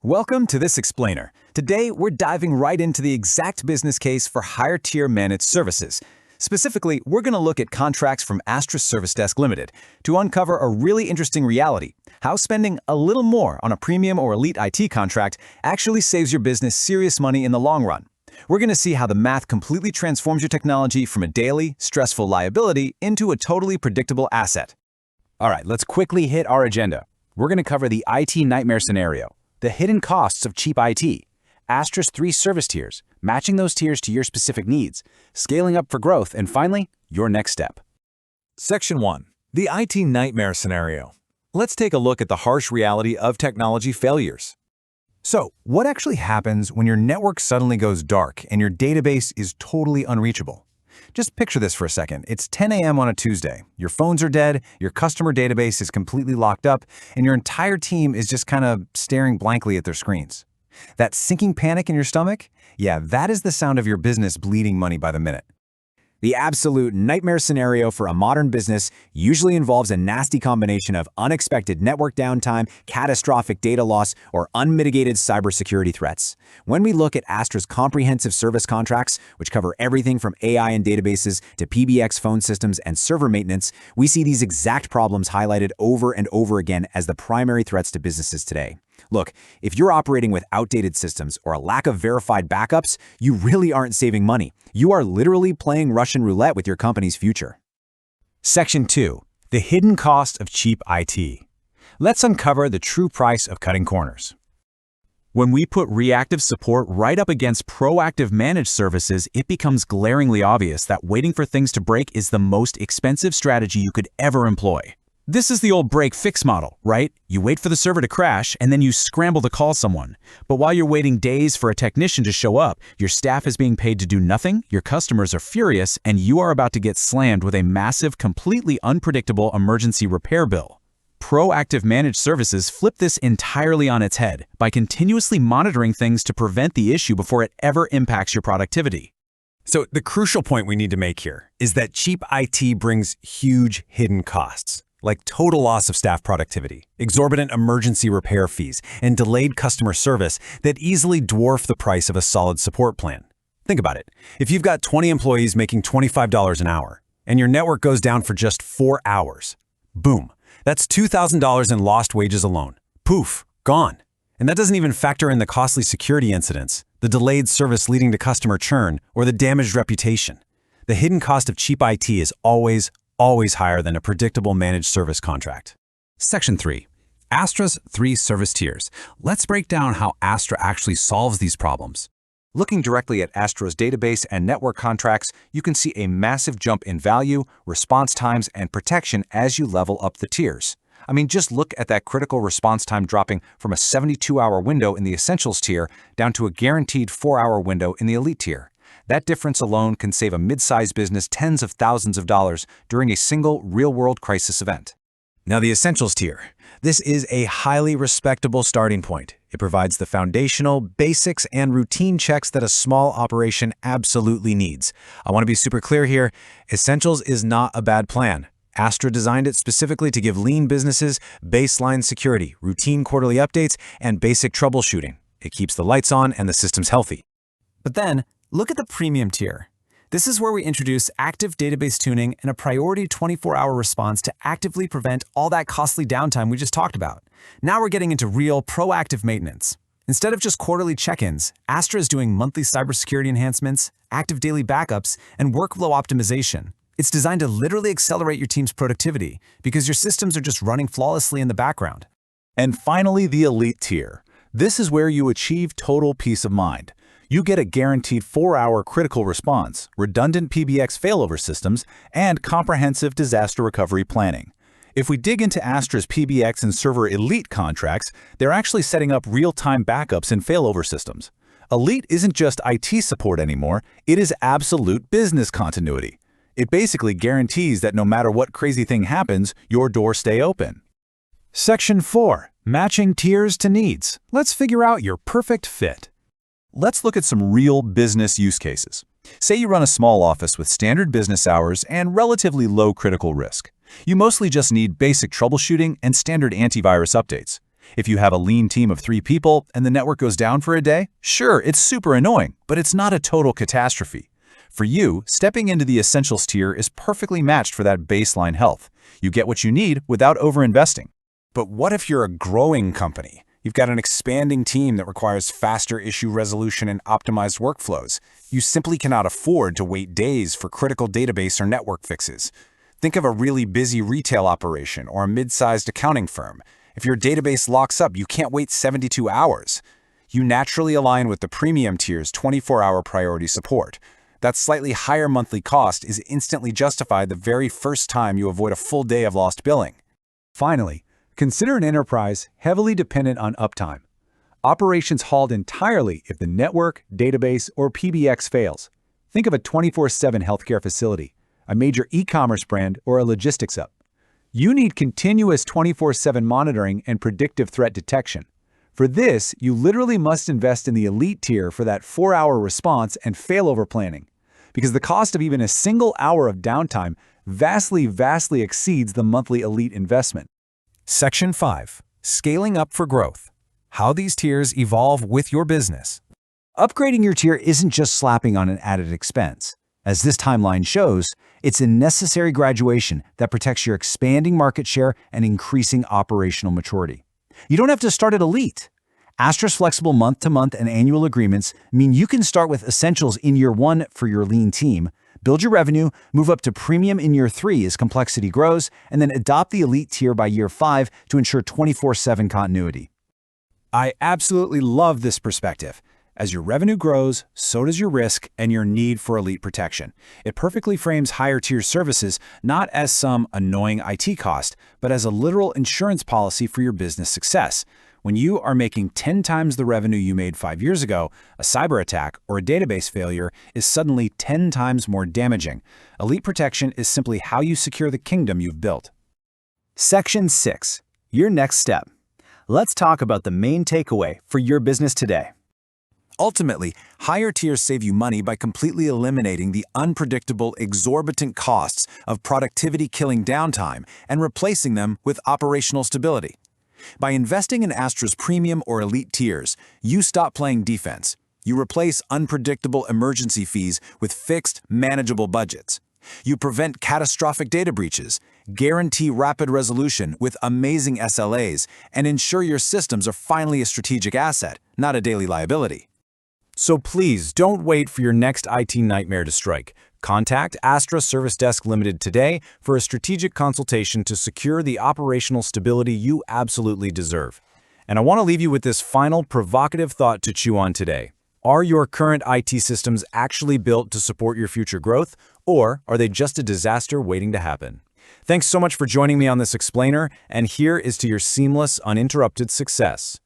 Welcome to this explainer. Today, we're diving right into the exact business case for higher-tier managed services. Specifically, we're going to look at contracts from Astra Service Desk Limited to uncover a really interesting reality: how spending a little more on a premium or elite IT contract actually saves your business serious money in the long run. We're going to see how the math completely transforms your technology from a daily, stressful liability into a totally predictable asset. All right, let's quickly hit our agenda. We're going to cover the IT nightmare scenario, the hidden costs of cheap IT, Astra's 3 service tiers, matching those tiers to your specific needs, scaling up for growth, and finally, your next step. Section 1. The IT nightmare scenario. Let's take a look at the harsh reality of technology failures. So, what actually happens when your network suddenly goes dark and your database is totally unreachable? Just picture this for a second. It's 10 a.m. on a Tuesday. Your phones are dead, your customer database is completely locked up, and your entire team is just kind of staring blankly at their screens. That sinking panic in your stomach? Yeah, that is the sound of your business bleeding money by the minute. The absolute nightmare scenario for a modern business usually involves a nasty combination of unexpected network downtime, catastrophic data loss, or unmitigated cybersecurity threats. When we look at Astra's comprehensive service contracts, which cover everything from AI and databases to PBX phone systems and server maintenance, we see these exact problems highlighted over and over again as the primary threats to businesses today. Look, if you're operating with outdated systems or a lack of verified backups, you really aren't saving money. You are literally playing Russian roulette with your company's future. Section 2. The hidden cost of cheap IT. Let's uncover the true price of cutting corners. When we put reactive support right up against proactive managed services, it becomes glaringly obvious that waiting for things to break is the most expensive strategy you could ever employ. This is the old break-fix model, right? You wait for the server to crash, and then you scramble to call someone. But while you're waiting days for a technician to show up, your staff is being paid to do nothing, your customers are furious, and you are about to get slammed with a massive, completely unpredictable emergency repair bill. Proactive managed services flip this entirely on its head by continuously monitoring things to prevent the issue before it ever impacts your productivity. So the crucial point we need to make here is that cheap IT brings huge hidden costs, like total loss of staff productivity, exorbitant emergency repair fees, and delayed customer service that easily dwarf the price of a solid support plan. Think about it. If you've got 20 employees making $25 an hour, and your network goes down for just 4 hours, boom, that's $2,000 in lost wages alone. Poof, gone. And that doesn't even factor in the costly security incidents, the delayed service leading to customer churn, or the damaged reputation. The hidden cost of cheap IT is always higher than a predictable managed service contract. Section 3. Astra's 3 service tiers. Let's break down how Astra actually solves these problems. Looking directly at Astra's database and network contracts, you can see a massive jump in value, response times, and protection as you level up the tiers. I mean, just look at that critical response time dropping from a 72-hour window in the Essentials tier down to a guaranteed 4-hour window in the Elite tier. That difference alone can save a mid-sized business tens of thousands of dollars during a single real-world crisis event. Now, the Essentials tier. This is a highly respectable starting point. It provides the foundational, basics, and routine checks that a small operation absolutely needs. I want to be super clear here. Essentials is not a bad plan. Astra designed it specifically to give lean businesses baseline security, routine quarterly updates, and basic troubleshooting. It keeps the lights on and the systems healthy. But then, look at the premium tier. This is where we introduce active database tuning and a priority 24-hour response to actively prevent all that costly downtime we just talked about. Now we're getting into real proactive maintenance. Instead of just quarterly check-ins, Astra is doing monthly cybersecurity enhancements, active daily backups, and workflow optimization. It's designed to literally accelerate your team's productivity because your systems are just running flawlessly in the background. And finally, the Elite tier. This is where you achieve total peace of mind. You get a guaranteed 4-hour critical response, redundant PBX failover systems, and comprehensive disaster recovery planning. If we dig into Astra's PBX and Server Elite contracts, they're actually setting up real-time backups and failover systems. Elite isn't just IT support anymore, it is absolute business continuity. It basically guarantees that no matter what crazy thing happens, your doors stay open. Section 4. Matching tiers to needs. Let's figure out your perfect fit. Let's look at some real business use cases. Say you run a small office with standard business hours and relatively low critical risk. You mostly just need basic troubleshooting and standard antivirus updates. If you have a lean team of 3 people and the network goes down for a day, sure, it's super annoying, but it's not a total catastrophe. For you, stepping into the Essentials tier is perfectly matched for that baseline health. You get what you need without overinvesting. But what if you're a growing company? You've got an expanding team that requires faster issue resolution and optimized workflows. You simply cannot afford to wait days for critical database or network fixes. Think of a really busy retail operation or a mid-sized accounting firm. If your database locks up, you can't wait 72 hours. You naturally align with the premium tier's 24-hour priority support. That slightly higher monthly cost is instantly justified the very first time you avoid a full day of lost billing. Finally, consider an enterprise heavily dependent on uptime. Operations halt entirely if the network, database, or PBX fails. Think of a 24/7 healthcare facility, a major e-commerce brand, or a logistics hub. You need continuous 24/7 monitoring and predictive threat detection. For this, you literally must invest in the elite tier for that 4-hour response and failover planning, because the cost of even a single hour of downtime vastly exceeds the monthly elite investment. Section 5. Scaling up for growth. How these tiers evolve with your business. Upgrading your tier isn't just slapping on an added expense. As this timeline shows, it's a necessary graduation that protects your expanding market share and increasing operational maturity. You don't have to start at elite. Astra's flexible month-to-month and annual agreements mean you can start with Essentials in year 1 for your lean team, build your revenue, move up to premium in year 3 as complexity grows, and then adopt the elite tier by year 5 to ensure 24/7 continuity. I absolutely love this perspective. As your revenue grows, so does your risk and your need for elite protection. It perfectly frames higher tier services not as some annoying IT cost, but as a literal insurance policy for your business success. When you are making 10 times the revenue you made 5 years ago, a cyber attack or a database failure is suddenly 10 times more damaging. Elite protection is simply how you secure the kingdom you've built. Section 6. Your next step. Let's talk about the main takeaway for your business today. Ultimately, higher tiers save you money by completely eliminating the unpredictable, exorbitant costs of productivity-killing downtime and replacing them with operational stability. By investing in Astra's premium or elite tiers, you stop playing defense. You replace unpredictable emergency fees with fixed, manageable budgets. You prevent catastrophic data breaches, guarantee rapid resolution with amazing SLAs, and ensure your systems are finally a strategic asset, not a daily liability. So please don't wait for your next IT nightmare to strike. Contact Astra Service Desk Limited today for a strategic consultation to secure the operational stability you absolutely deserve. And I want to leave you with this final provocative thought to chew on today. Are your current IT systems actually built to support your future growth, or are they just a disaster waiting to happen? Thanks so much for joining me on this explainer, and here is to your seamless, uninterrupted success.